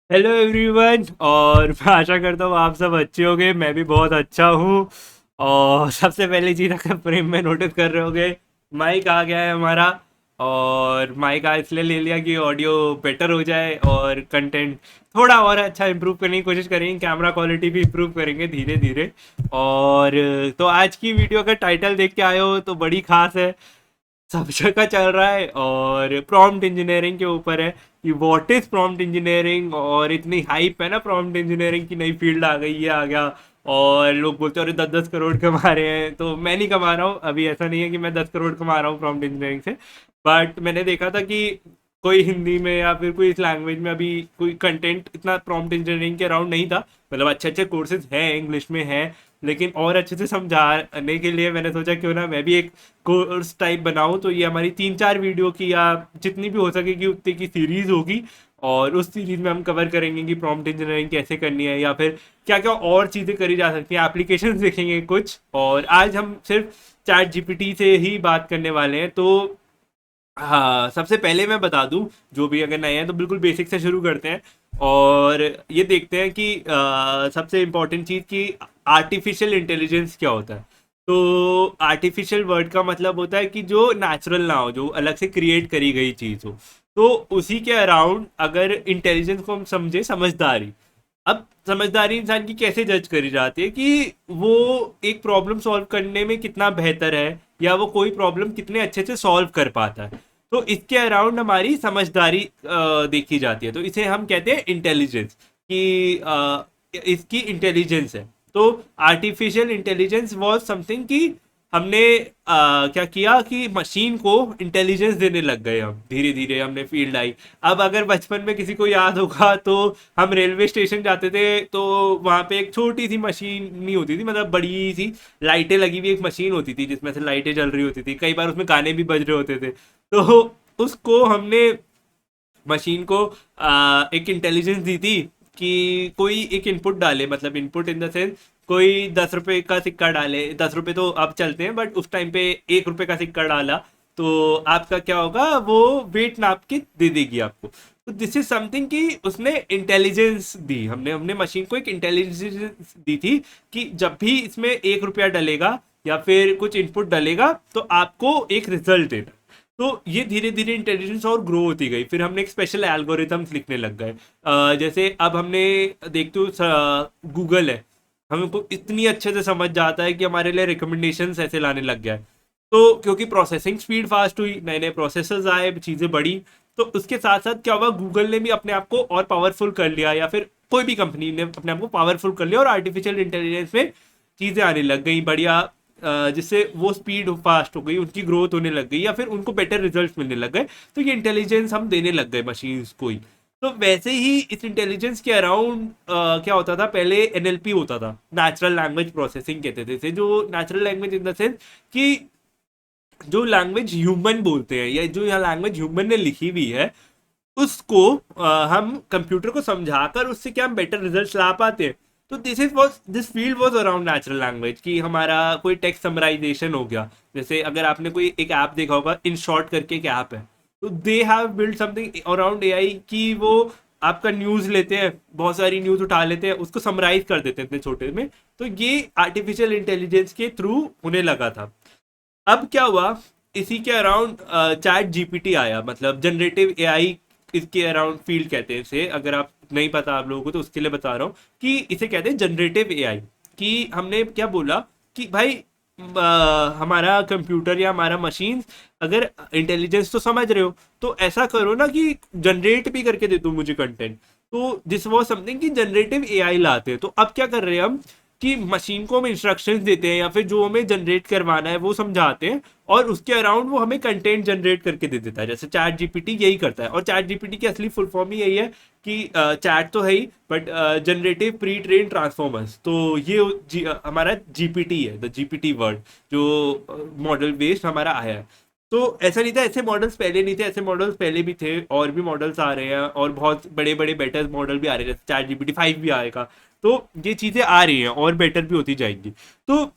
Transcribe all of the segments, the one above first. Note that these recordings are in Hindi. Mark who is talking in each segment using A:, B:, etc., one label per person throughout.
A: Hello everyone. और मैं आशा करता हूँ आप सब अच्छे होंगे। मैं भी बहुत अच्छा हूँ। और सबसे पहली चीज़ अगर फ्रेम में नोटिस कर रहे होगे, माइक आ गया है हमारा। और माइक आ इसलिए ले लिया कि ऑडियो बेटर हो जाए और कंटेंट थोड़ा और अच्छा इंप्रूव करने की कोशिश करेंगे। कैमरा क्वालिटी भी इंप्रूव करेंगे धीरे धीरे। और तो आज की वीडियो का टाइटल देख के आए हो तो बड़ी खास है। सब जगह चल रहा है और प्रॉम्प्ट इंजीनियरिंग के ऊपर है कि व्हाट इज प्रॉम्प्ट इंजीनियरिंग। और इतनी हाइप है ना प्रॉम्प्ट इंजीनियरिंग की, नई फील्ड आ गई, ये आ गया। और लोग बोलते हैं अरे 10-10 करोड़ कमा रहे हैं। तो मैं नहीं कमा रहा हूँ अभी, ऐसा नहीं है कि मैं 10 करोड़ कमा रहा हूँ प्रॉम्प्ट इंजीनियरिंग से। बट मैंने देखा था कि कोई हिंदी में या फिर कोई इस लैंग्वेज में अभी कोई कंटेंट इतना प्रॉम्प्ट इंजीनियरिंग के अराउंड नहीं था। मतलब अच्छे अच्छे कोर्सेज हैं, इंग्लिश में हैं, लेकिन और अच्छे से समझाने के लिए मैंने सोचा क्यों ना मैं भी एक कोर्स टाइप बनाऊं। तो ये हमारी 3-4 वीडियो की या जितनी भी हो सकेगी उतनी की सीरीज होगी। और उस सीरीज में हम कवर करेंगे कि प्रॉम्प्ट इंजीनियरिंग कैसे करनी है या फिर क्या क्या और चीज़ें करी जा सकती हैं, एप्लीकेशन देखेंगे कुछ। और आज हम सिर्फ चैट जीपीटी से ही बात करने वाले हैं। तो हाँ, सबसे पहले मैं बता दूं, जो भी अगर नए हैं तो बिल्कुल बेसिक से शुरू करते हैं। और ये देखते हैं कि सबसे इम्पोर्टेंट चीज़ कि आर्टिफिशियल इंटेलिजेंस क्या होता है। तो आर्टिफिशियल वर्ड का मतलब होता है कि जो नेचुरल ना हो, जो अलग से क्रिएट करी गई चीज़ हो। तो उसी के अराउंड अगर इंटेलिजेंस को हम समझे, समझदारी। अब समझदारी इंसान की कैसे जज करी जाती है कि वो एक प्रॉब्लम सॉल्व करने में कितना बेहतर है या वो कोई प्रॉब्लम कितने अच्छे से सॉल्व कर पाता है। तो इसके अराउंड हमारी समझदारी देखी जाती है। तो इसे हम कहते हैं इंटेलिजेंस कि इसकी इंटेलिजेंस है। तो आर्टिफिशियल इंटेलिजेंस वाज समथिंग कि हमने क्या किया कि मशीन को इंटेलिजेंस देने लग गए। हम धीरे धीरे हमने फील्ड आई। अब अगर बचपन में किसी को याद होगा तो हम रेलवे स्टेशन जाते थे तो वहाँ पे एक छोटी सी मशीन नहीं होती थी, मतलब बड़ी सी लाइटें लगी हुई एक मशीन होती थी जिसमें से लाइटें जल रही होती थी, कई बार उसमें गाने भी बज रहे होते थे। तो उसको हमने मशीन को एक इंटेलिजेंस दी थी कि कोई एक इनपुट डाले, मतलब इनपुट इन द सेंस कोई 10 रुपए का सिक्का डाले। 10 रुपए तो अब चलते हैं बट उस टाइम पे 1 रुपए का सिक्का डाला तो आपका क्या होगा, वो वेट नाप के दे देगी आपको। तो दिस इज समथिंग कि उसने इंटेलिजेंस दी, हमने हमने मशीन को एक इंटेलिजेंस दी थी कि जब भी इसमें 1 रुपया डलेगा या फिर कुछ इनपुट डलेगा तो आपको एक रिजल्ट देना। तो ये धीरे धीरे इंटेलिजेंस और ग्रो होती गई। फिर हमने एक स्पेशल एल्गोरिथम्स लिखने लग गए। जैसे अब हमने देखते हो गूगल है, हमको इतनी अच्छे से समझ जाता है कि हमारे लिए रिकमेंडेशंस ऐसे लाने लग गया है। तो क्योंकि प्रोसेसिंग स्पीड फास्ट हुई, नए नए प्रोसेसर्स आए, चीज़ें बढ़ी। तो उसके साथ साथ क्या हुआ, गूगल ने भी अपने आप को और पावरफुल कर लिया या फिर कोई भी कंपनी ने अपने आप को पावरफुल कर लिया और आर्टिफिशियल इंटेलिजेंस में चीज़ें आने लग गई बढ़िया। जिससे वो स्पीड फास्ट हो गई, उनकी ग्रोथ होने लग गई या फिर उनको बेटर रिजल्ट मिलने लग गए। तो ये इंटेलिजेंस हम देने लग गए मशीन्स को ही। तो वैसे ही इस इंटेलिजेंस के अराउंड क्या होता था, पहले एनएलपी होता था, नेचुरल लैंग्वेज प्रोसेसिंग कहते थे इसे। जो natural language in the sense कि जो लैंग्वेज ह्यूमन बोलते हैं या जो यहाँ लैंग्वेज ह्यूमन ने लिखी हुई है उसको हम कंप्यूटर को समझाकर उससे क्या हम बेटर रिजल्ट्स ला पाते हैं। तो this field was around natural language कि हमारा कोई टेक्स्ट समराइजेशन हो गया। जैसे अगर आपने कोई एक ऐप देखा होगा, इन शॉर्ट करके एक ऐप है, तो they have build something around AI कि वो आपका न्यूज़ लेते हैं, बहुत सारी न्यूज़ उठा लेते हैं, उसको समराइज कर देते हैं इतने छोटे में। तो ये आर्टिफिशियल इंटेलिजेंस के थ्रू होने लगा था। अब क्या हुआ, इसी के अराउंड चैट जीपीटी आया, मतलब जनरेटिव एआई। इसके अराउंड फील्ड कहते हैं इसे, अगर आप नहीं पता आप लोगों को तो उसके लिए बता रहा हूँ कि इसे कहते हैं जनरेटिव एआई। कि हमने क्या बोला कि भाई हमारा कंप्यूटर या हमारा मशीन अगर इंटेलिजेंस तो समझ रहे हो तो ऐसा करो ना कि जनरेट भी करके दे दो मुझे कंटेंट। तो दिस वॉज समथिंग कि जनरेटिव एआई लाते हैं। तो अब क्या कर रहे हैं हम कि मशीन को हम इंस्ट्रक्शंस देते हैं या फिर जो हमें जनरेट करवाना है वो समझाते हैं और उसके अराउंड वो हमें कंटेंट जनरेट करके दे देता है। जैसे चैट जीपीटी यही करता है। और चैट जीपीटी की असली फुल फॉर्म ही यही है कि चैट तो है ही but generative pre train transformers. तो ये हमारा जीपीटी है, द जीपीटी वर्ड जो मॉडल बेस्ड हमारा आया है। तो ऐसा नहीं था, ऐसे मॉडल्स पहले नहीं थे, ऐसे मॉडल्स पहले भी थे और भी मॉडल्स आ रहे हैं और बहुत बड़े बड़े बेटर मॉडल भी आ रहे हैं, जैसे चैट जीपीटी 5 भी आएगा। तो ये चीज़ें आ रही हैं और बेटर भी होती जाएंगी। तो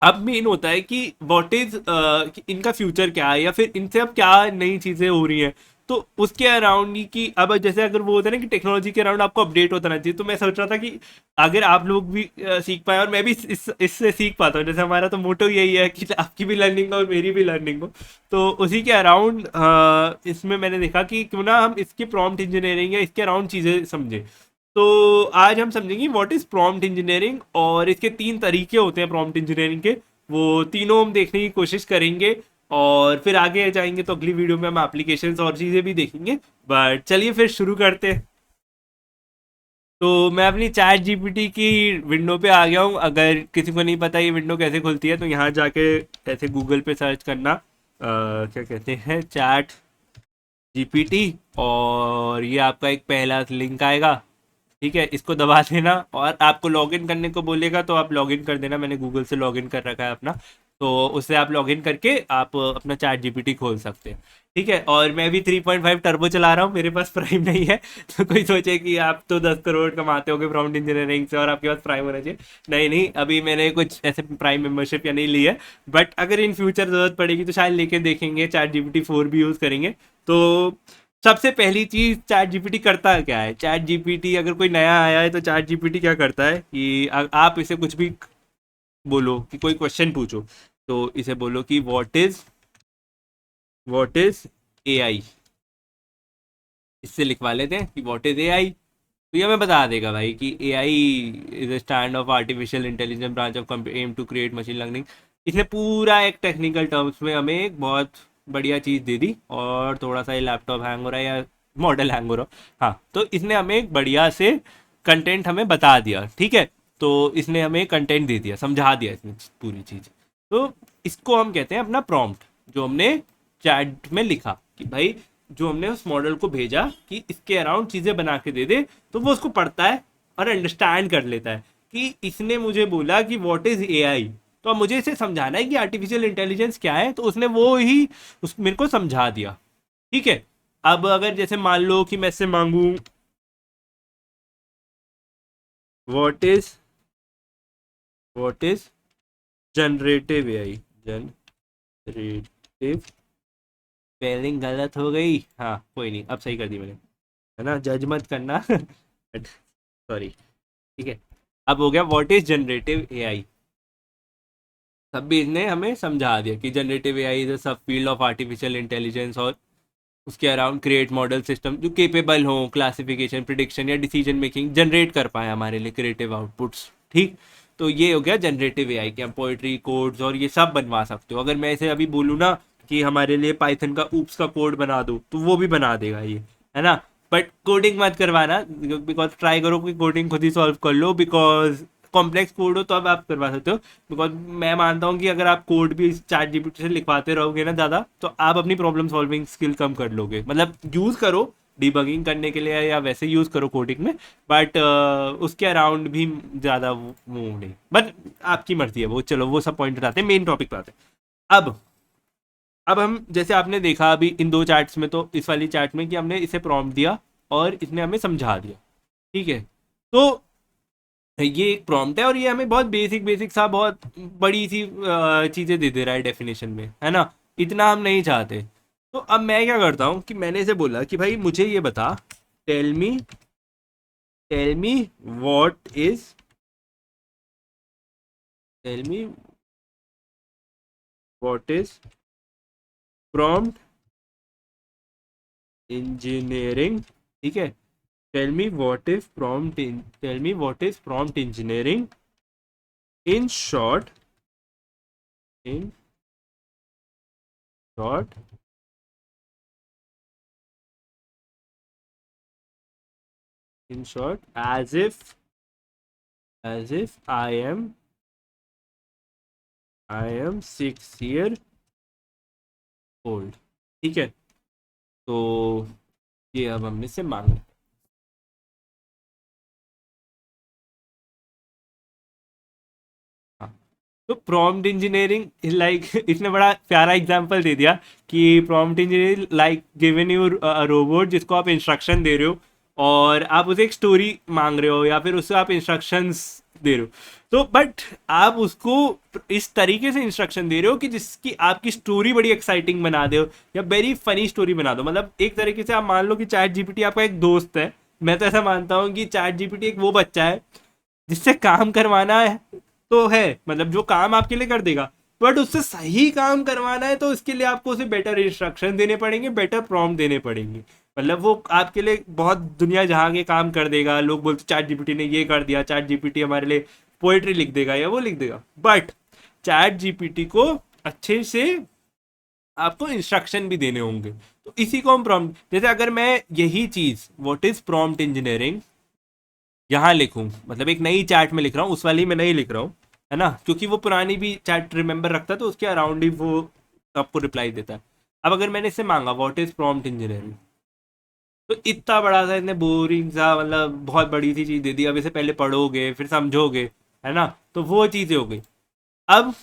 A: अब मेन होता है कि व्हाट इज इनका फ्यूचर क्या है या फिर इनसे अब क्या नई चीज़ें हो रही हैं। तो उसके अराउंड ही कि अब जैसे अगर वो होता है ना कि टेक्नोलॉजी के अराउंड आपको अपडेट होता रहना चाहिए, तो मैं सोच रहा था कि अगर आप लोग भी सीख पाए और मैं भी इससे सीख पाता हूँ, जैसे हमारा तो मोटो यही है कि आपकी भी लर्निंग हो और मेरी भी लर्निंग हो, तो उसी के अराउंड इसमें मैंने देखा कि क्यों ना हम इसके प्रॉम्प्ट इंजीनियरिंग या इसके अराउंड चीज़ें समझें। तो आज हम समझेंगे व्हाट इज़ प्रॉम्प्ट इंजीनियरिंग, और इसके 3 तरीके होते हैं प्रॉम्प्ट इंजीनियरिंग के, वो तीनों हम देखने की कोशिश करेंगे। और फिर आगे जाएंगे तो अगली वीडियो में हम एप्लीकेशंस और चीज़ें भी देखेंगे। बट चलिए फिर शुरू करते हैं। तो मैं अपनी चैट जीपीटी की विंडो पे आ गया हूँ। अगर किसी को नहीं पता ये विंडो कैसे खुलती है, तो यहाँ जाके ऐसे गूगल पे सर्च करना क्या कहते हैं, चैट जीपीटी, और ये आपका एक पहला लिंक आएगा। ठीक है, इसको दबा देना और आपको लॉगिन करने को बोलेगा, तो आप लॉगिन कर देना। मैंने गूगल से लॉगिन कर रखा है अपना, तो उससे आप लॉगिन करके आप अपना चैट जीपीटी खोल सकते हैं। ठीक है, और मैं भी 3.5 टर्बो चला रहा हूँ, मेरे पास प्राइम नहीं है। तो कोई सोचे कि आप तो 10 करोड़ कमाते होगे प्रॉम्प्ट इंजीनियरिंग से और आपके पास प्राइम होना चाहिए। नहीं नहीं, अभी मैंने कुछ ऐसे प्राइम मेंबरशिप या नहीं ली है, बट अगर इन फ्यूचर ज़रूरत पड़ेगी तो शायद लेके देखेंगे, चैट जीपीटी 4 भी यूज़ करेंगे। तो सबसे पहली चीज, चैट जीपीटी करता क्या है? चैट जीपीटी अगर कोई नया आया है तो चैट जीपीटी क्या करता है कि आप इसे कुछ भी बोलो, कि कोई क्वेश्चन पूछो, तो इसे बोलो कि व्हाट इज एआई। इससे लिखवा लेते हैं कि व्हाट इज एआई, तो ये हमें बता देगा भाई कि AI is a stand of artificial intelligence branch of aim to create machine learning. इसने पूरा एक टेक्निकल टर्म्स में हमें एक बहुत बढ़िया चीज़ दे दी। और थोड़ा सा ये लैपटॉप हैंग हो रहा है या मॉडल हैंग हो रहा है, हाँ, तो इसने हमें एक बढ़िया से कंटेंट हमें बता दिया। ठीक है, तो इसने हमें कंटेंट दे दिया, समझा दिया इसने पूरी चीज़। तो इसको हम कहते हैं अपना प्रॉम्प्ट, जो हमने चैट में लिखा कि भाई, जो हमने उस मॉडल को भेजा कि इसके अराउंड चीज़ें बना के दे दे, तो वो उसको पढ़ता है और अंडरस्टैंड कर लेता है कि इसने मुझे बोला कि व्हाट इज़ एआई, तो अब मुझे इसे समझाना है कि आर्टिफिशियल इंटेलिजेंस क्या है, तो उसने वो ही मेरे को समझा दिया। ठीक है, अब अगर जैसे मान लो कि मैं इससे मांगू what is what is generative AI, generative, spelling गलत हो गई, हाँ कोई नहीं, अब सही कर दी मैंने, है ना, जज मत करना। सॉरी। ठीक है, अब हो गया व्हाट इज जनरेटिव एआई। तब भी इसने हमें समझा दिया कि जनरेटिव एआई इज अ सब फील्ड ऑफ आर्टिफिशियल इंटेलिजेंस, और उसके अराउंड क्रिएट मॉडल सिस्टम जो केपेबल हो क्लासिफिकेशन, प्रिडिक्शन या डिसीजन मेकिंग जनरेट कर पाए हमारे लिए क्रिएटिव आउटपुट्स। ठीक, तो ये हो गया जनरेटिव एआई, कि हम पोइट्री, कोड्स और ये सब बनवा सकते हो। अगर मैं इसे अभी बोलूँ ना कि हमारे लिए पाइथन का ऊप्स का कोड बना दो, तो वो भी बना देगा ये, है ना। बट कोडिंग मत करवाना, बिकॉज ट्राई करो कि कोडिंग खुद ही सॉल्व कर लो, बिकॉज कॉम्प्लेक्स कोड हो तो अब आप करवा सकते हो। बिकॉज मैं मानता हूँ कि अगर आप कोड भी चैट जीपीटी से लिखवाते रहोगे ना ज़्यादा, तो आप अपनी प्रॉब्लम सॉल्विंग स्किल कम कर लोगे। मतलब यूज़ करो डिबगिंग करने के लिए या वैसे यूज़ करो कोडिंग में, बट उसके अराउंड भी ज़्यादा वो नहीं, बट आपकी मर्जी है वो। चलो वो सब पॉइंट आते हैं, मेन टॉपिक पे आते हैं। अब हम जैसे आपने देखा अभी इन दो चैट्स में, तो इस वाली चैट में कि हमने इसे प्रॉम्प्ट दिया और इसने हमें समझा दिया। ठीक है, तो ये एक प्रॉम्प्ट है और ये हमें बहुत बेसिक बेसिक सा, बहुत बड़ी सी चीज़ें दे दे रहा है डेफिनेशन में, है ना। इतना हम नहीं चाहते। तो अब मैं क्या करता हूँ कि मैंने इसे बोला कि भाई मुझे ये बता, tell me tell me what is tell me what is prompt engineering. ठीक है, tell me what is prompt engineering in short, in short, in short, as if I am 6 year old। ठीक है, तो ये अब हमने से मांगा। हाँ, तो प्रॉम्प्ट इंजीनियरिंग लाइक इसने बड़ा प्यारा एग्जांपल दे दिया कि prompt engineering like given you robot जिसको आप इंस्ट्रक्शन दे रहे हो और आप उसे एक स्टोरी मांग रहे हो, या फिर उससे आप इंस्ट्रक्शंस दे रहे हो। तो बट आप उसको इस तरीके से इंस्ट्रक्शन दे रहे हो कि जिसकी आपकी स्टोरी बड़ी एक्साइटिंग बना दे, या वेरी फनी स्टोरी बना दो। मतलब एक तरीके से आप मान लो कि चैट जीपीटी आपका एक दोस्त है। मैं तो ऐसा मानता हूँ कि चैट जीपीटी एक वो बच्चा है जिससे काम करवाना है तो है, मतलब जो काम आपके लिए कर देगा, बट उससे सही काम करवाना है तो उसके लिए आपको उसे बेटर इंस्ट्रक्शन देने पड़ेंगे, बेटर प्रॉम्प्ट देने पड़ेंगे। मतलब वो आपके लिए बहुत दुनिया जहाँ के काम कर देगा। लोग बोलते चैट जीपीटी ने ये कर दिया, चैट जीपीटी हमारे लिए पोएट्री लिख देगा या वो लिख देगा, बट चैट जीपीटी को अच्छे से आपको इंस्ट्रक्शन भी देने होंगे। तो इसी को हम प्रॉम्प्ट, जैसे अगर मैं यही चीज व्हाट इज प्रॉम्प्ट इंजीनियरिंग यहाँ लिखूं, मतलब एक नई चैट में लिख रहा हूँ, उस वाली में नहीं लिख रहा हूँ, है ना, क्योंकि वो पुरानी भी चैट रिमेंबर रखता है तो उसके अराउंड ही वो आपको रिप्लाई देता है। अब अगर मैंने इससे मांगा व्हाट इज प्रॉम्प्ट इंजीनियरिंग, तो इतना बड़ा सा, इतने बोरिंग सा, मतलब बहुत बड़ी सी चीज दे दी। अब इसे पहले पढ़ोगे फिर समझोगे, है ना, तो वो चीजें हो गई। अब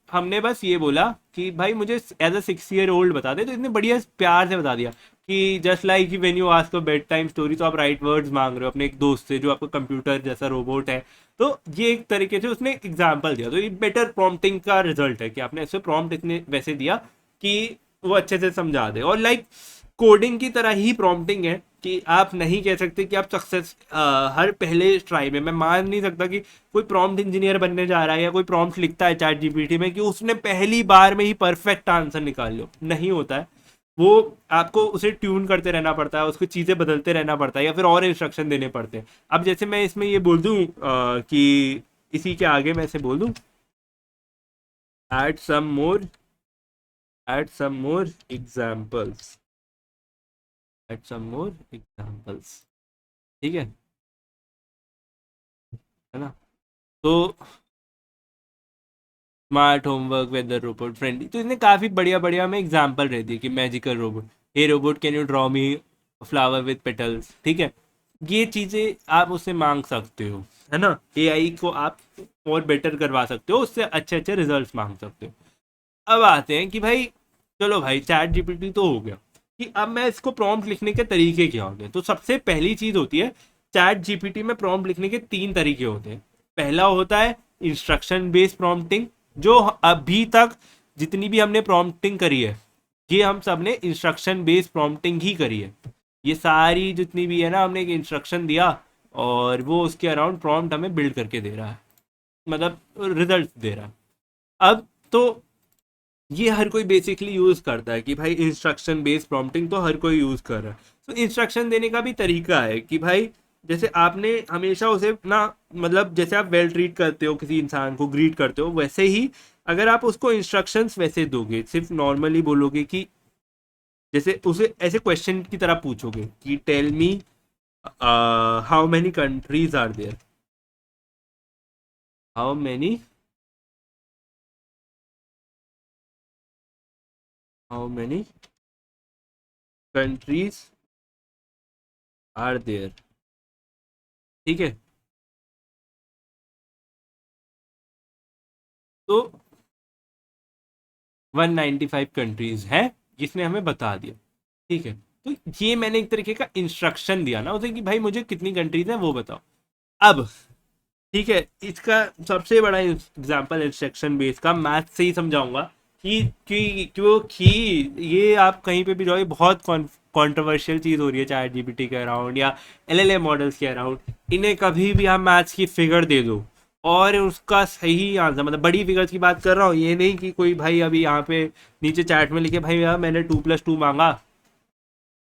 A: हमने बस ये बोला कि भाई मुझे एज अ 6 ईयर ओल्ड बता दे, तो इतने बढ़िया प्यार से बता दिया कि just like when you ask a bed time story, तो आप राइट वर्ड्स मांग रहे हो अपने एक दोस्त से जो आपका कंप्यूटर जैसा रोबोट है। तो ये एक तरीके से उसने एग्जाम्पल दिया, तो ये बेटर प्रॉम्प्टिंग का रिजल्ट है कि आपने ऐसे प्रॉम्प्ट इतने वैसे दिया कि वो अच्छे से समझा दे। और लाइक कोडिंग की तरह ही प्रॉम्प्टिंग है कि आप नहीं कह सकते कि आप सक्सेस हर पहले ट्राई में। मैं मान नहीं सकता कि कोई प्रॉम्प्ट इंजीनियर बनने जा रहा है या कोई प्रॉम्प्ट लिखता है चैट जीपीटी में कि उसने पहली बार में ही परफेक्ट आंसर निकाल लो, नहीं होता है। वो आपको उसे ट्यून करते रहना पड़ता है, उसको चीज़ें बदलते रहना पड़ता है या फिर और इंस्ट्रक्शन देने पड़ते हैं। अब जैसे मैं इसमें ये बोल दूं कि इसी के आगे मैं इसे बोल दूं add some more, add some more examples, add some more examples, ठीक है ना। तो smart homework weather robot friendly, तो इसने काफ़ी बढ़िया बढ़िया में एग्जाम्पल रह दी कि magical robot, hey robot can you draw me flower with petals, ठीक है। ये चीज़ें आप उससे मांग सकते हो, है ना। एआई को आप और बेटर करवा सकते हो, उससे अच्छे अच्छे रिजल्ट्स मांग सकते हो। अब आते हैं कि भाई चलो भाई चैट जीपीटी तो हो गया, कि अब मैं इसको प्रॉम्प्ट लिखने के तरीके क्या होते हैं। तो सबसे पहली चीज़ होती है, चैट जीपीटी में प्रॉम्प्ट लिखने के 3 तरीके होते हैं। पहला होता है इंस्ट्रक्शन बेस्ड प्रॉम्प्टिंग, जो अभी तक जितनी भी हमने प्रॉम्प्टिंग करी है, ये हम सब ने इंस्ट्रक्शन बेस्ड प्रॉम्प्टिंग ही करी है। ये सारी जितनी भी है ना, हमने एक इंस्ट्रक्शन दिया और वो उसके अराउंड प्रॉम्प्ट हमें बिल्ड करके दे रहा है, मतलब रिजल्ट दे रहा है। अब तो ये हर कोई बेसिकली यूज़ करता है कि भाई इंस्ट्रक्शन बेस्ड प्रॉम्प्टिंग तो हर कोई यूज़ कर रहा है। तो इंस्ट्रक्शन देने का भी तरीका है कि भाई जैसे आपने हमेशा उसे ना, मतलब जैसे आप वेल ट्रीट करते हो किसी इंसान को, ग्रीट करते हो, वैसे ही अगर आप उसको इंस्ट्रक्शंस वैसे दोगे, सिर्फ नॉर्मली बोलोगे कि जैसे उसे ऐसे क्वेश्चन की तरह पूछोगे कि tell me how many countries are there, how many, how many countries are there, ठीक है। तो 195 कंट्रीज है, जिसने हमें बता दिया, ठीक है। तो ये मैंने एक तरीके का इंस्ट्रक्शन दिया ना उसे कि भाई मुझे कितनी कंट्रीज है वो बताओ। अब ठीक है, इसका सबसे बड़ा एग्जांपल इंस्ट्रक्शन बेस का मैथ से ही समझाऊंगा कि क्योंकि ये आप कहीं पे भी जाओ, ये बहुत कंट्रोवर्शियल चीज़ हो रही है चैट जीपीटी के अराउंड या एलएलएम मॉडल्स के अराउंड। इन्हें कभी भी आप मैथ्स की फिगर दे दो और उसका सही आंसर, मतलब बड़ी फिगर्स की बात कर रहा हूँ, ये नहीं कि कोई भाई अभी यहाँ पे नीचे चैट में लिखे भाई यार मैंने 2+2 मांगा,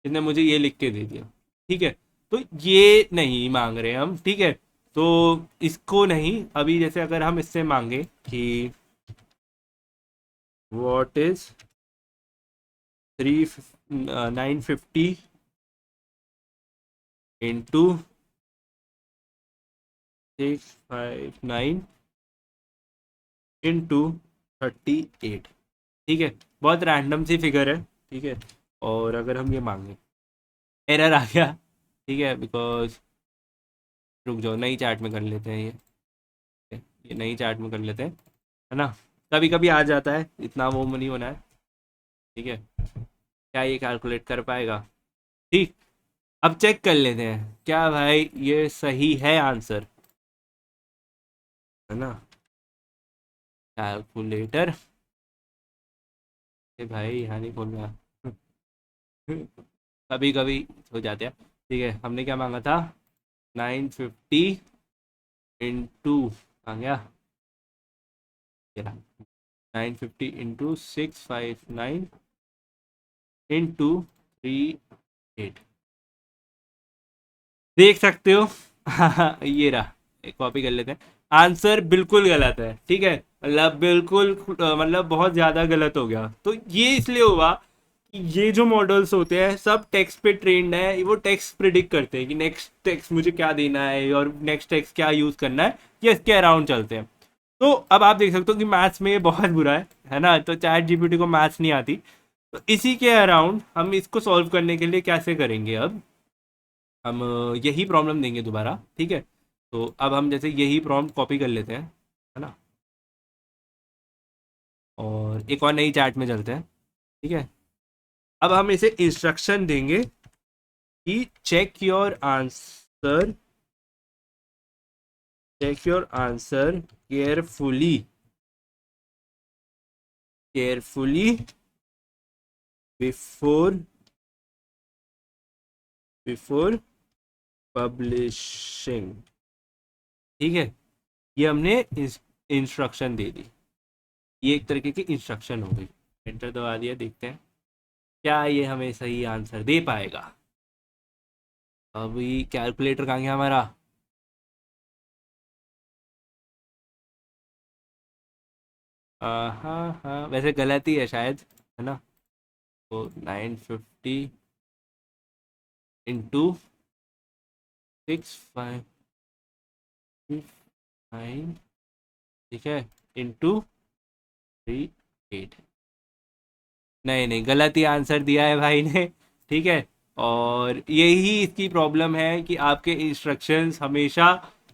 A: इसने मुझे ये लिख के दे दिया, ठीक है। तो ये नहीं मांग रहे हम, ठीक है। तो इसको नहीं, अभी जैसे अगर हम इससे मांगे कि व्हाट इज 950 इंटू 659 इंटू 38, ठीक है। बहुत रैंडम सी फिगर है, ठीक है। और अगर हम ये मांगे, एरर आ गया, ठीक है, बिकॉज रुक जाओ नई चैट में कर लेते हैं ये नई चैट में कर लेते हैं, है ना। कभी कभी आ जाता है, इतना वो नहीं होना है, ठीक है। क्या ये कैलकुलेट कर पाएगा? ठीक। अब चेक कर लेते हैं क्या भाई ये सही है आंसर। है ना। कैलकुलेटर, भाई यहाँ नहीं खोल रहा। कभी कभी हो जाते हैं। ठीक है, हमने क्या मांगा था, 950 इंटू, आ गया, 950 इंटू 659 इंटू 38, देख सकते हो। ये रहा, एक कॉपी कर लेते हैं। आंसर बिल्कुल गलत है, ठीक है, मतलब बिल्कुल मतलब बहुत ज़्यादा गलत हो गया। तो ये इसलिए हुआ कि ये जो मॉडल्स होते हैं सब टेक्स्ट पे ट्रेंड है, वो टेक्स्ट प्रिडिक्ट करते हैं कि नेक्स्ट टेक्स्ट मुझे क्या देना है और नेक्स्ट टेक्स्ट क्या यूज़ करना है, ये इसके अराउंड चलते हैं। तो अब आप देख सकते हो कि मैथ्स में ये बहुत बुरा है ना। तो चैट जीपीटी को मैथ्स नहीं आती, तो इसी के अराउंड हम इसको सॉल्व करने के लिए कैसे करेंगे, अब हम यही प्रॉब्लम देंगे दोबारा, ठीक है। तो अब हम जैसे यही प्रॉब्लम कॉपी कर लेते हैं, है ना, और एक और नई चैट में चलते हैं, ठीक है। अब हम इसे इंस्ट्रक्शन देंगे कि check your answer carefully, carefully before before publishing, ठीक है। ये हमने इंस्ट्रक्शन दे दी, ये एक तरीके की इंस्ट्रक्शन हो गई। एंटर दबा दिया, देखते हैं क्या ये हमें सही आंसर दे पाएगा। अभी कैलकुलेटर कहाँ गया हमारा, हाँ हाँ, वैसे गलत ही है शायद, है ना। तो 950 इंटू 659, ठीक है, इंटू 38। नहीं नहीं, गलत ही आंसर दिया है भाई ने, ठीक है। और यही इसकी प्रॉब्लम है कि आपके इंस्ट्रक्शंस हमेशा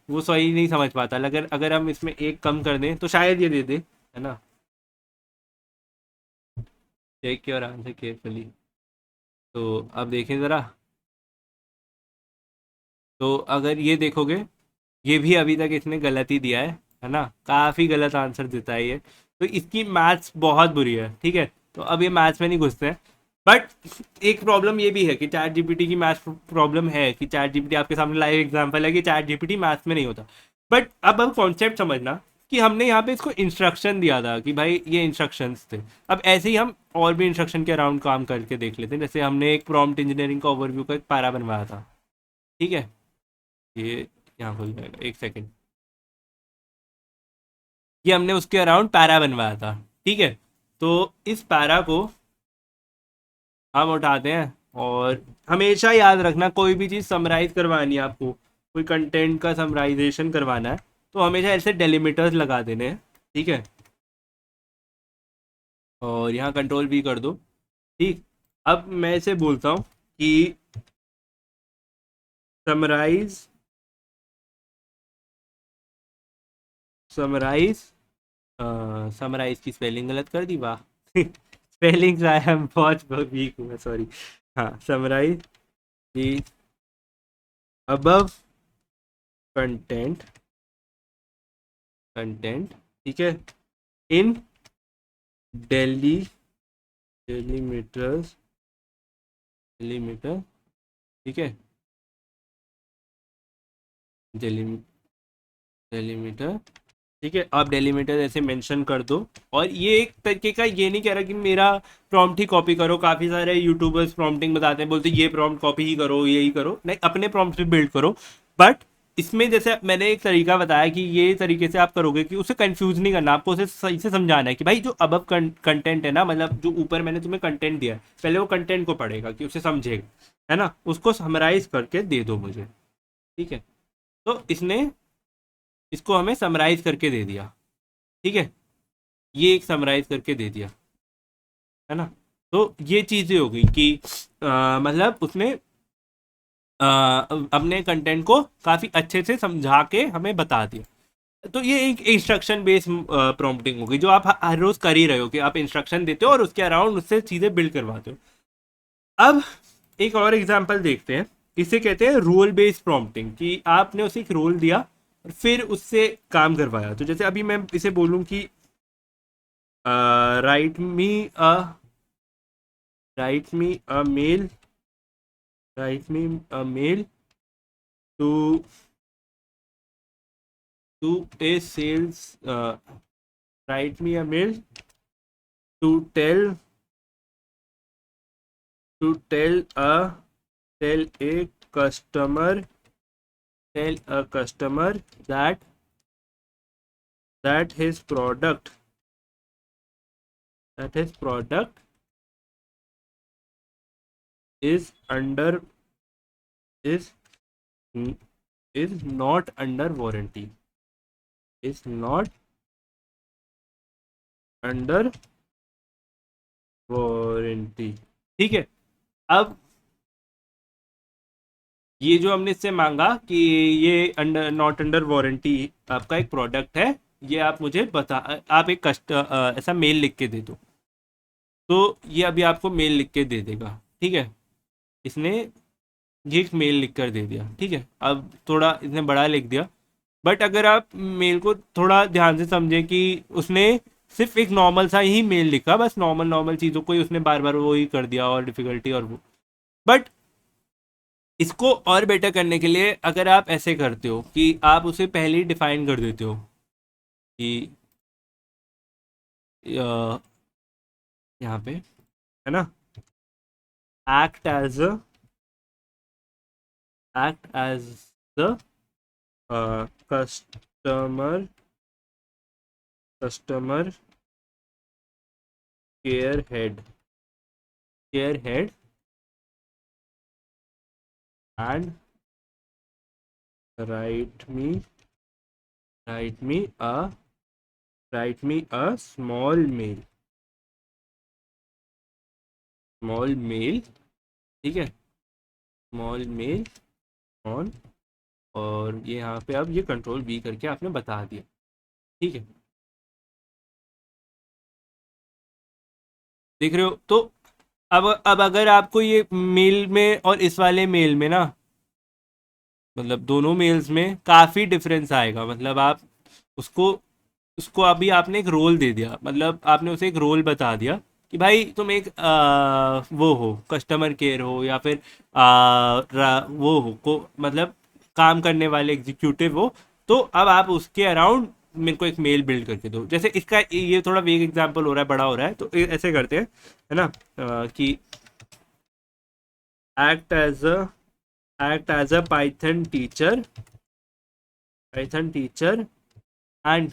A: वो सही नहीं समझ पाता। अगर अगर हम इसमें एक कम कर दें तो शायद ये दे दे, है ना। चेक योर आंसर केयरफुली, तो अब देखें ज़रा। तो अगर ये देखोगे, ये भी अभी तक इसने गलत ही दिया है ना, काफ़ी गलत आंसर देता है ये। तो इसकी मैथ्स बहुत बुरी है, ठीक है। तो अब ये मैथ्स में नहीं घुसते हैं, बट एक प्रॉब्लम ये भी है कि चैट जीपीटी की मैथ्स प्रॉब्लम है कि चैट जीपीटी, आपके सामने लाइव एग्जांपल है कि चैट जीपीटी मैथ्स में नहीं होता। बट अब कॉन्सेप्ट समझना कि हमने यहाँ पे इसको इंस्ट्रक्शन दिया था कि भाई ये इंस्ट्रक्शंस थे। अब ऐसे ही हम और भी इंस्ट्रक्शन के अराउंड काम करके देख लेते हैं। जैसे हमने एक प्रॉम्प्ट इंजीनियरिंग का ओवरव्यू का एक पैरा बनवाया था, ठीक है। ये यहाँ खुल जाएगा, एक सेकेंड। ये हमने उसके अराउंड पैरा बनवाया था, ठीक है। तो इस पैरा को हम उठाते हैं, और हमेशा याद रखना कोई भी चीज़ समराइज करवानी है आपको, कोई कंटेंट का समराइजेशन करवाना है, तो हमेशा ऐसे डेलिमिटर्स लगा देने हैं, ठीक है। और यहाँ कंट्रोल भी कर दो, ठीक। अब मैं इसे बोलता हूँ कि समराइज समराइज समराइज की स्पेलिंग गलत कर दी, वाह। स्पेलिंग्स आई एम बहुत वीक हूँ, सॉरी। हाँ, summarise the above content content, ठीक है, इन डेली डेलीमीटर्स डेलीमीटर, ठीक है, डेली डेलीमीटर, ठीक है। आप डेलीमीटर ऐसे मेंशन कर दो। और ये एक तरीके का, ये नहीं कह रहा कि मेरा प्रॉम्प्ट ही कॉपी करो, काफ़ी सारे यूट्यूबर्स प्रॉम्प्टिंग बताते हैं, बोलते हैं ये प्रॉम्प्ट कॉपी ही करो, यही करो, नहीं, अपने प्रॉम्प्ट भी बिल्ड करो। बट इसमें जैसे मैंने एक तरीका बताया कि ये तरीके से आप करोगे कि उसे कंफ्यूज नहीं करना, आपको उसे सही से समझाना है कि भाई जो अब कंटेंट है ना, मतलब जो ऊपर मैंने तुम्हें कंटेंट दिया है, पहले वो कंटेंट को पढ़ेगा कि उसे समझेगा, है ना, उसको समराइज करके दे दो मुझे, ठीक है। तो इसने इसको हमें समराइज करके दे दिया, ठीक है। ये एक समराइज करके दे दिया, है ना। तो ये चीज़ें हो गई कि मतलब उसने अपने कंटेंट को काफ़ी अच्छे से समझा के हमें बता दिया। तो ये एक इंस्ट्रक्शन बेस्ड प्रॉम्प्टिंग हो गई, जो आप हर रोज़ कर ही रहे हो कि आप इंस्ट्रक्शन देते हो और उसके अराउंड उससे चीज़ें बिल्ड करवाते हो। अब एक और एग्जांपल देखते हैं, इसे कहते हैं रोल बेस्ड प्रॉम्प्टिंग, कि आपने उसे एक रोल दिया, और फिर उससे काम करवाया। तो जैसे अभी मैं इसे बोलूँ कि write me a write me a mail write me a mail to a sales write me a mail to tell a customer that that his product is under is is not under warranty is not under warranty. ठीक है। अब ये जो हमने इससे मांगा कि ये अंडर नॉट अंडर वारंटी आपका एक प्रोडक्ट है, ये आप मुझे बता, आप एक ऐसा मेल लिख के दे दो। तो ये अभी आपको मेल लिख के दे देगा। ठीक है, इसने ये एक मेल लिख कर दे दिया। ठीक है, अब थोड़ा इसने बड़ा लिख दिया, बट अगर आप मेल को थोड़ा ध्यान से समझें कि उसने सिर्फ एक नॉर्मल सा ही मेल लिखा, बस नॉर्मल नॉर्मल चीज़ों को ही उसने बार बार वो ही कर दिया और डिफ़िकल्टी और वो। बट इसको और बेटर करने के लिए अगर आप ऐसे करते हो कि आप उसे पहले ही डिफाइन कर देते हो कि यहाँ पे है ना, act as the customer customer care head and write me write me a small mail. ठीक है, स्मॉल मेल ऑन, और ये यहाँ पे अब ये कंट्रोल बी करके आपने बता दिया। ठीक है, देख रहे हो? तो अब अगर आपको ये मेल में और इस वाले मेल में ना, मतलब दोनों मेल्स में काफ़ी डिफरेंस आएगा। मतलब आप उसको उसको अभी आपने एक रोल दे दिया, मतलब आपने उसे एक रोल बता दिया कि भाई तुम एक वो हो, कस्टमर केयर हो, या फिर वो हो को, मतलब काम करने वाले एग्जीक्यूटिव हो। तो अब आप उसके अराउंड मेरे को एक मेल बिल्ड करके दो। जैसे इसका ये थोड़ा वेग एग्जांपल हो रहा है, बड़ा हो रहा है, तो ऐसे करते हैं, है ना, कि act as a Python teacher and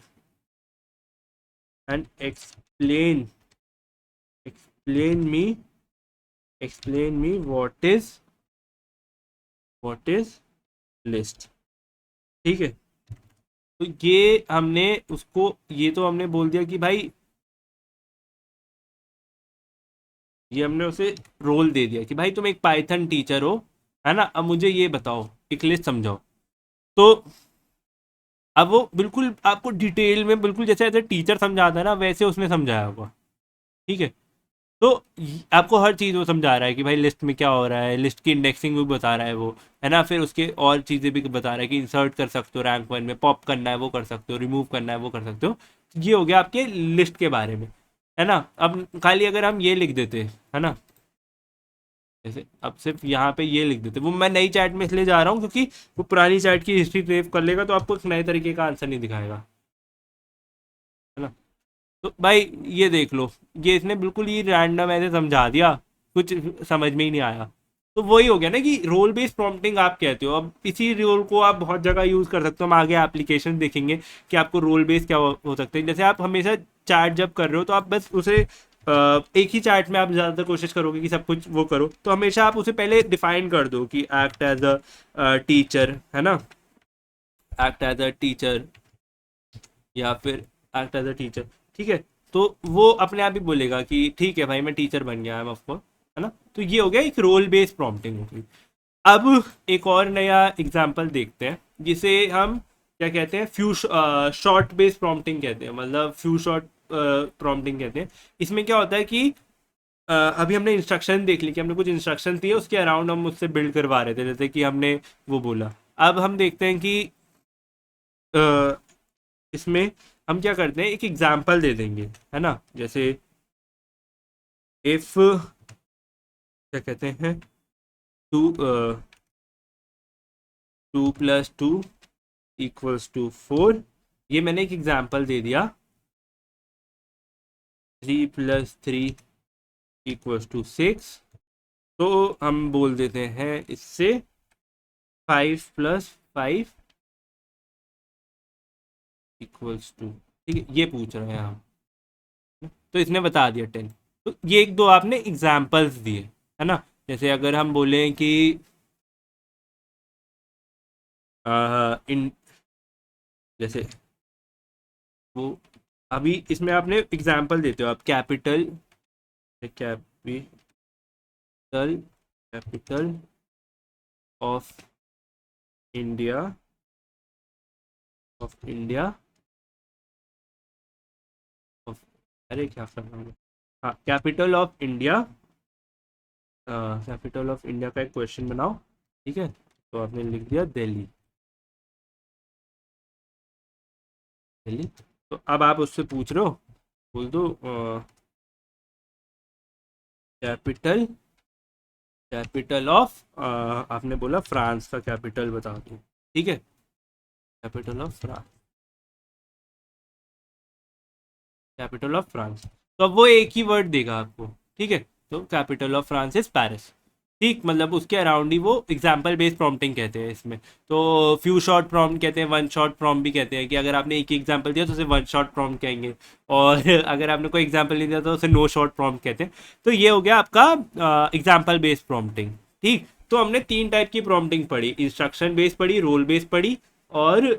A: explain me what is list। ठीक है, तो ये हमने उसको, ये तो हमने बोल दिया कि भाई, ये हमने उसे रोल दे दिया कि भाई तुम एक पाइथन टीचर हो, है ना, अब मुझे ये बताओ, एक लिस्ट समझाओ। तो अब वो बिल्कुल आपको डिटेल में, बिल्कुल जैसे ऐसे टीचर समझाता है ना, वैसे उसने समझाया होगा। ठीक है, तो आपको हर चीज़ वो समझा रहा है कि भाई लिस्ट में क्या हो रहा है, लिस्ट की इंडेक्सिंग भी बता रहा है वो, है ना, फिर उसके और चीज़ें भी बता रहा है कि इंसर्ट कर सकते हो रैंक वन में, पॉप करना है वो कर सकते हो, रिमूव करना है वो कर सकते हो। ये हो गया आपके लिस्ट के बारे में, है ना। अब खाली अगर हम ये लिख देते, है ना, जैसे अब सिर्फ यहाँ पे ये लिख देते, वो मैं नई चैट में इसलिए जा रहा हूँ क्योंकि वो पुरानी चैट की हिस्ट्री सेव कर लेगा, तो आपको एक नए तरीके का आंसर नहीं दिखाएगा, है ना। तो भाई ये देख लो, ये इसने बिल्कुल ही रैंडम ऐसे समझा दिया, कुछ समझ में ही नहीं आया। तो वही हो गया ना कि रोल बेस्ड प्रॉम्प्टिंग आप कहते हो। अब इसी रोल को आप बहुत जगह यूज़ कर सकते हो, हम आगे एप्लीकेशन देखेंगे कि आपको रोल बेस्ड क्या हो सकते हैं। जैसे आप हमेशा चैट जब कर रहे हो, तो आप बस उसे एक ही चैट में आप ज़्यादातर कोशिश करोगे कि सब कुछ वो करो, तो हमेशा आप उसे पहले डिफाइन कर दो कि एक्ट एज अ टीचर, है ना, एक्ट एज अ टीचर, या फिर एक्ट एज अ टीचर। ठीक है, तो वो अपने आप ही बोलेगा कि ठीक है भाई मैं टीचर बन गया है ऑफ, है ना। तो ये हो गया एक रोल बेस्ड प्रॉम्प्टिंग हो गई। अब एक और नया एग्जांपल देखते हैं, जिसे हम क्या कहते हैं, फ्यू शॉर्ट बेस्ड प्रॉम्प्टिंग कहते हैं, मतलब फ्यू शॉर्ट प्रॉम्प्टिंग कहते हैं। इसमें क्या होता है कि अभी हमने इंस्ट्रक्शन देख ली कि हमने कुछ इंस्ट्रक्शन दिए, उसके अराउंड हम उससे बिल्ड करवा रहे थे, जैसे कि हमने वो बोला। अब हम देखते हैं कि इसमें हम क्या करते हैं, एक एग्जाम्पल दे देंगे, है ना। जैसे इफ क्या कहते हैं, 2 + 2 = 4, ये मैंने एक एग्जाम्पल दे दिया। 3 + 3 = 6, तो हम बोल देते हैं इससे 5 + 5 = 2। ठीक है, ये पूछ रहे हैं हम, तो इसने बता दिया 10। तो ये एक दो आपने एग्जाम्पल्स दिए, है ना। जैसे अगर हम बोलें कि इन जैसे वो, अभी इसमें आपने एग्जाम्पल देते हो आप, capital capital of India of, अरे क्या कर रहा हूँ, हाँ, कैपिटल ऑफ इंडिया का एक क्वेश्चन बनाओ। ठीक है, तो आपने लिख दिया दिल्ली। दिल्ली, तो अब आप उससे पूछ रहे हो, बोल दो कैपिटल कैपिटल ऑफ, आपने बोला फ्रांस का कैपिटल बता दो। ठीक है, कैपिटल ऑफ फ्रांस, तो अब वो एक ही वर्ड देगा आपको। ठीक है, तो capital of France is Paris. ठीक, मतलब उसके अराउंड ही वो एग्जाम्पल बेस्ड प्रॉम्प्टिंग कहते हैं इसमें। तो फ्यू शॉर्ट प्रॉम्प्ट कहते हैं, वन शॉर्ट प्रॉम्प्ट भी कहते हैं, कि अगर आपने एक ही एग्जाम्पल दिया तो उसे वन शॉर्ट प्रॉम्प्ट कहेंगे, और अगर आपने कोई एग्जाम्पल नहीं दिया तो उसे नो शॉर्ट प्रॉम्प्ट कहते हैं। तो ये हो गया आपका एग्जाम्पल बेस्ड प्रॉम्प्टिंग। ठीक, तो हमने 3 टाइप की प्रॉम्प्टिंग पढ़ी, इंस्ट्रक्शन बेस्ड पढ़ी, रोल बेस्ड पढ़ी, और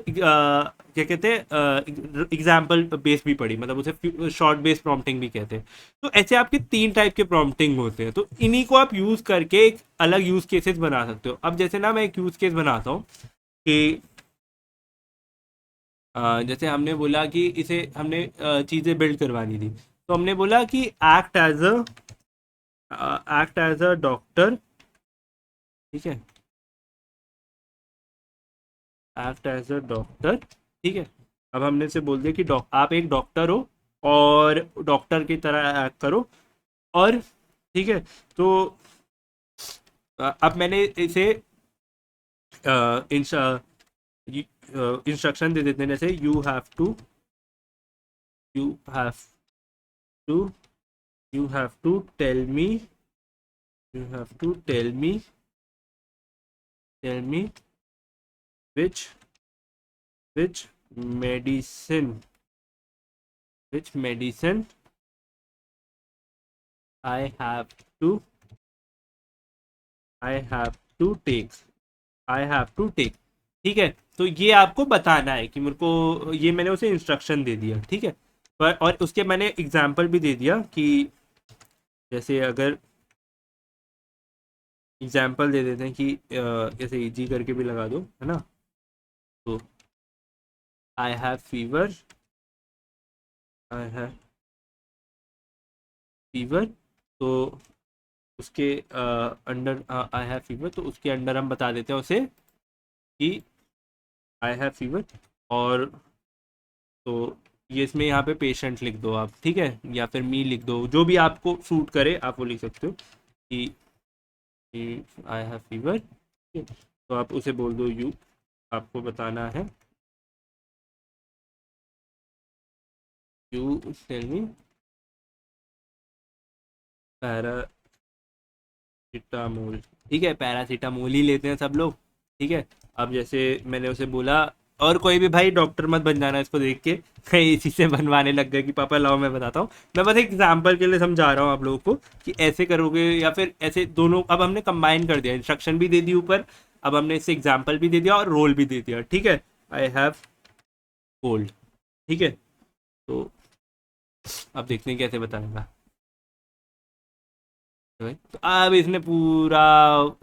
A: क्या कहते हैं, एग्जाम्पल बेस भी पढ़ी, मतलब उसे शॉर्ट बेस्ड प्रॉम्प्टिंग भी कहते हैं। तो ऐसे आपके 3 टाइप के प्रॉम्प्टिंग होते हैं, तो इन्हीं को आप यूज़ करके एक अलग यूज़ केसेस बना सकते हो। अब जैसे ना मैं एक यूज़ केस बनाता हूँ कि जैसे हमने बोला कि इसे हमने चीज़ें बिल्ड करवानी थी, तो हमने बोला कि एक्ट एज अ डॉक्टर। ठीक है, एक्ट एज अ डॉक्टर। ठीक है, अब हमने से बोल दिया कि आप एक डॉक्टर हो और डॉक्टर की तरह एक्ट करो। और ठीक है, तो अब मैंने इसे इंस्ट्रक्शन दे देते हैं, जैसे you have to you have to tell me you have to tell me which which medicine which medicine I have to I have to take I have to take. ठीक है, तो ये आपको बताना है कि मेरे को, ये मैंने उसे इंस्ट्रक्शन दे दिया। ठीक है, पर और उसके मैंने एग्जाम्पल भी दे दिया कि जैसे अगर एग्जाम्पल दे देते हैं कि जैसे इजी करके भी लगा दो, है ना। तो I have fever I have fever, तो उसके अंडर आई हैव फीवर, तो उसके अंडर हम बता देते हैं उसे कि आई हैव फीवर। और तो ये इसमें यहाँ पे पेशेंट लिख दो आप, ठीक है, या फिर मी लिख दो, जो भी आपको सूट करे आप वो लिख सकते हो कि आई हैव फीवर। तो आप उसे बोल दो आपको बताना है, यू टेल मी पैरासीटामोल। ठीक है, पैरासीटामोल ही लेते हैं सब लोग। ठीक है, अब जैसे मैंने उसे बोला, और कोई भी भाई डॉक्टर मत बन जाना इसको देख के, कहीं इसी से बनवाने लग गए कि पापा लाओ मैं बताता हूँ। मैं बस एक एग्जाम्पल के लिए समझा रहा हूँ आप लोगों को कि ऐसे करोगे या फिर ऐसे, दोनों अब हमने कंबाइन कर दिया, इंस्ट्रक्शन भी दे दी ऊपर, अब हमने इससे एग्जाम्पल भी दे दिया और रोल भी दे दिया। ठीक है, आई हैव कोल्ड। ठीक है, तो अब देखते हैं कैसे बताएगा। तो अब इसने पूरा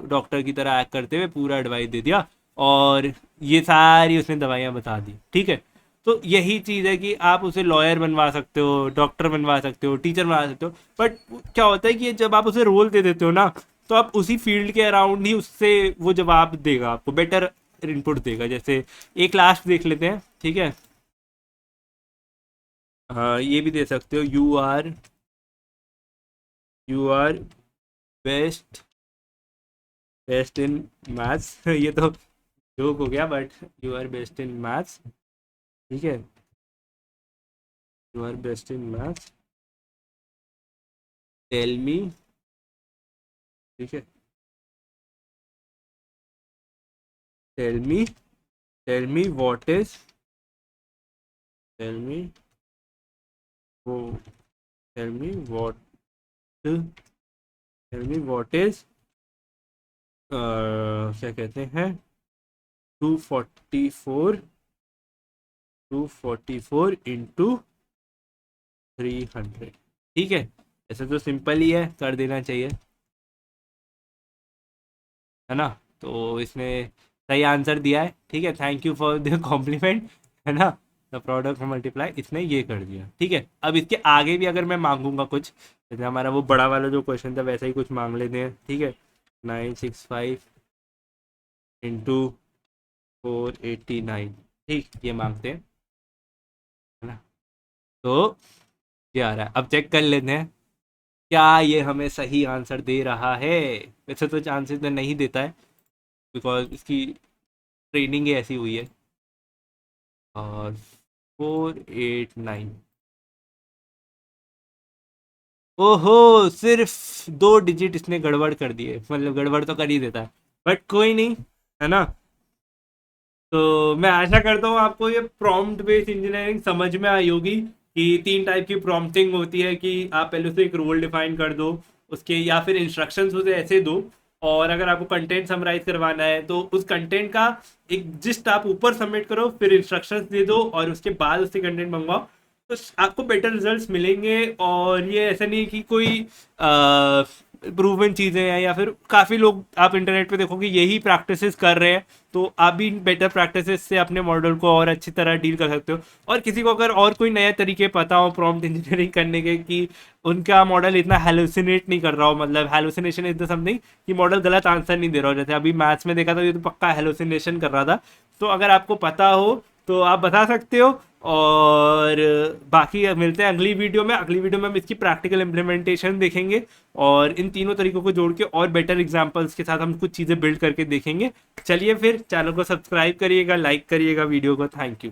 A: डॉक्टर की तरह एक्ट करते हुए पूरा एडवाइस दे दिया, और ये सारी उसने दवाइयाँ बता दी। ठीक है, तो यही चीज़ है कि आप उसे लॉयर बनवा सकते हो, डॉक्टर बनवा सकते हो, टीचर बनवा सकते हो, बट क्या होता है कि जब आप उसे रोल दे देते हो ना, तो आप उसी फील्ड के अराउंड ही उससे वो जवाब देगा आपको, बेटर इनपुट देगा। जैसे एक लास्ट देख लेते हैं, ठीक है। हाँ, ये भी दे सकते हो, you are best best in maths ये तो जोक हो गया, but you are best in maths, ठीक है। You are best in maths, tell me, ठीक है। Tell me tell me what is tell me वो टेल मी व्हाट इज क्या कहते हैं, 244 इंटू 300, ठीक है। ऐसे तो सिंपल ही है, कर देना चाहिए, है ना। तो इसने सही आंसर दिया है, ठीक है। Thank you for the compliment, है ना। द प्रोडक्ट मल्टीप्लाई, इसने ये कर दिया, ठीक है। अब इसके आगे भी अगर मैं मांगूंगा कुछ, जैसे हमारा वो बड़ा वाला जो क्वेश्चन था वैसा ही कुछ मांग लेते हैं, ठीक है। 965 इंटू 489, ठीक, ये मांगते हैं, है ना। तो ये आ रहा है, अब चेक कर लेते हैं क्या ये हमें सही आंसर दे रहा है। वैसे तो चांसेस तो नहीं देता है, बिकॉज इसकी ट्रेनिंग ही ऐसी हुई है। और 489, ओहो, सिर्फ 2 डिजिट इसने गड़बड़ कर दिए, मतलब गड़बड़ तो कर ही देता है, बट कोई नहीं, है ना। तो मैं आशा करता हूँ आपको ये प्रॉम्प्ट बेस्ड इंजीनियरिंग समझ में आई होगी कि 3 टाइप की प्रॉम्प्टिंग होती है, कि आप पहले उसे एक रोल डिफाइन कर दो उसके, या फिर इंस्ट्रक्शंस उसे ऐसे दो, और अगर आपको कंटेंट समराइज करवाना है तो उस कंटेंट का एक जिस्ट आप ऊपर सबमिट करो, फिर इंस्ट्रक्शंस दे दो और उसके बाद उससे कंटेंट मंगवाओ, तो आपको बेटर रिजल्ट्स मिलेंगे। और ये ऐसा नहीं कि कोई प्रूवन चीज़ें हैं, या फिर काफ़ी लोग आप इंटरनेट पे देखोगे यही प्रैक्टिसेस कर रहे हैं, तो आप भी बेटर प्रैक्टिसेस से अपने मॉडल को और अच्छी तरह डील कर सकते हो। और किसी को अगर और कोई नए तरीके पता हो प्रॉम्प्ट इंजीनियरिंग करने के, कि उनका मॉडल इतना हेलुसिनेट नहीं कर रहा हो, मतलब हेलुसिनेशन इज द समथिंग कि मॉडल गलत आंसर नहीं दे रहा हो, जैसे अभी मैथ्स में देखा था ये तो पक्का हेलुसिनेशन कर रहा था। तो अगर आपको पता हो तो आप बता सकते हो। और बाकी मिलते हैं अगली वीडियो में। अगली वीडियो में हम इसकी प्रैक्टिकल इम्प्लीमेंटेशन देखेंगे, और इन तीनों तरीकों को जोड़ के और बेटर एग्जांपल्स के साथ हम कुछ चीज़ें बिल्ड करके देखेंगे। चलिए फिर, चैनल को सब्सक्राइब करिएगा, लाइक करिएगा वीडियो को। Thank you.